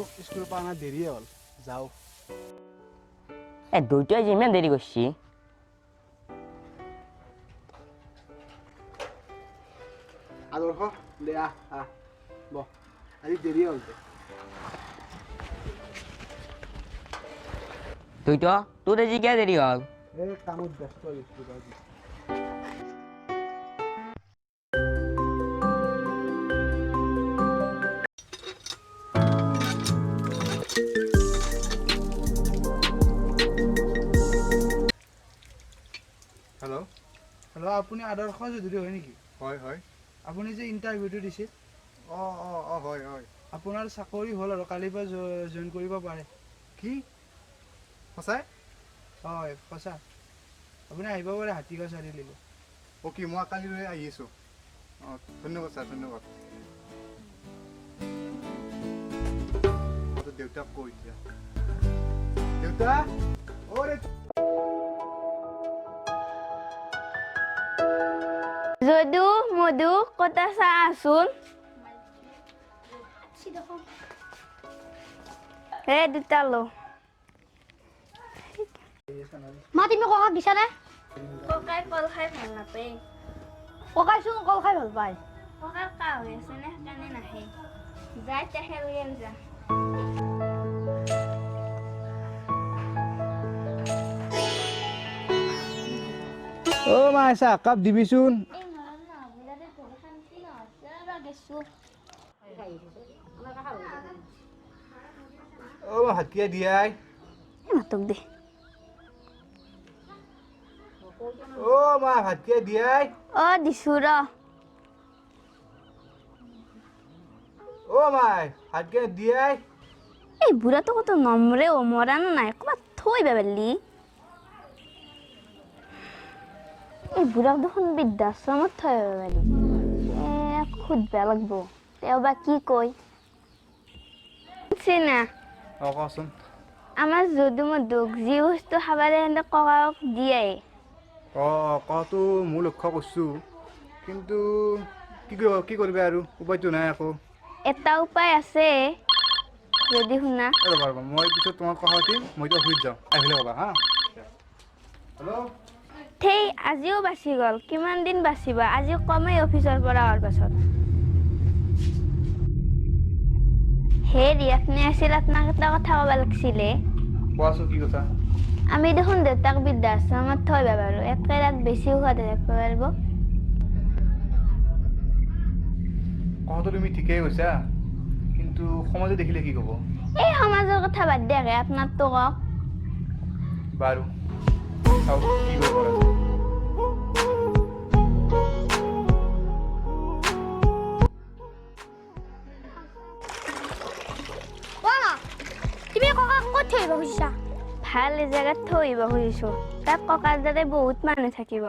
তোক স্কুলৰ পৰা অনা দেৰিয়ে হ'ল যাওঁ দুইটাই যে ইমান দেৰি কৰিছি আদৰ্শ দে আহ বহ আজি দেৰিয়ে হ'ল দুইটা তোৰ আজি কিয় দেৰি হ'ল এই কামত ব্যস্ত হৈছোঁ হেল্ল' হেল্ল' আপুনি আদৰ্শ যদি হয় নেকি হয় হয় আপুনি যে ইণ্টাৰভিউটো দিছিল হয় হয় আপোনাৰ চাকৰি হ'ল আৰু কালিৰ পৰা জইন কৰিব পাৰে কি সঁচাই হয় সঁচা আপুনি আহিব পাৰে হাতীগাঁও চাৰিআলিলৈ অ'কে মই কালিলৈ আহি আছোঁ অঁ ধন্যবাদ ছাৰ ধন্যবাদ দেউতাক কৈ এতিয়া দেউতা অ' যদু মধু কথা চা আছোন হে দুটা লো মা তুমি ককাক দিছানে ককাই কল খাই ভাল নাপায় ককাইচোন কল খাই ভাল পায় ককাৰ কাহ হৈ আছে নে সেইকাৰণে নাহে যাই তেখেত লৈ যা অ' মা এছা কাপ দিবিচোন অ' হাতীয়া দিয়াই মাতক দে অ' মা হাতীয়া দিয়াই অ দিছো ৰ অ' মাই হাতীয়া দিয়াই এই বুঢ়াটো কত নম্ৰে ও মৰানো নাই ক'ৰবাত থৈ পাৰলি এই বুঢ়াক দেখোন বৃদ্ধাশ্ৰমত থৈ পাৰি সুধবা লাগব তেওঁ বা কি কয় চিনা অঁ কচোন আমাৰ যদু মধুক যি বস্তু খাব দিয়ে সিহঁতে ককাক দিয়ে অঁ কোৱাটো মোৰ লক্ষ্য কৰিছোঁ কিন্তু কি কৰিবা আৰু উপায়টো নাই আকৌ এটা উপায় আছে যদি শুনা ৰ'বা ৰ'বা মই পিছত তোমাক কথা পাতিম মই এতিয়া অফিচ যাওঁ আহিলে ক'বা হা হেল্ল' সেই আজিও বাচি গ'ল কিমান দিন বাচিব আজি কমেই অফিচৰ পৰা অহাৰ পাছত হেৰি আপুনি আছিল আপোনাক এটা কথা ক'ব লাগিছিলে কোৱাচোন কি কথা আমি দেখোন দেউতাক বৃদ্ধাশ্ৰমত থৈ যাব পাৰোঁ একেৰাত বেছি সোৱাদ থাকিব পাৰিব কথাটো তুমি ঠিকেই কৈছা কিন্তু সমাজে দেখিলে কি ক'ব এই সমাজৰ কথা বাদ দিয়াকে আপোনাৰতো কওক বাৰু চাওঁ কি কৰিব পৰা যায় তুমি ককাক ক'ত থৈ আহিব খুজিছা ভাল জেগাত থৈ আহিব খুজিছোঁ তাত ককাৰ যাতে বহুত মানুহ থাকিব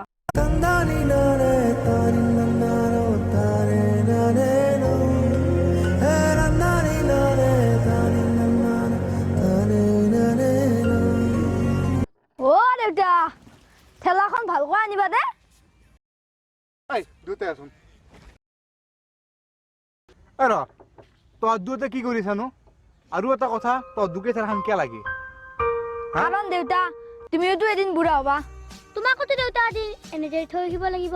অ' দেউতা ঠেলাখন ভালকৈ আনিবা দে দুটাই আছোন ৰ তই দুটা কি কৰিছানো আৰু এটা কথা তই দুকে ঠেলাখন কিয় লাগে কাৰণ দেউতা তুমিওতো এদিন বুঢ়া হ'বা তোমাকোতো দেউতা এদিন এনেদৰে থৈ আহিব লাগিব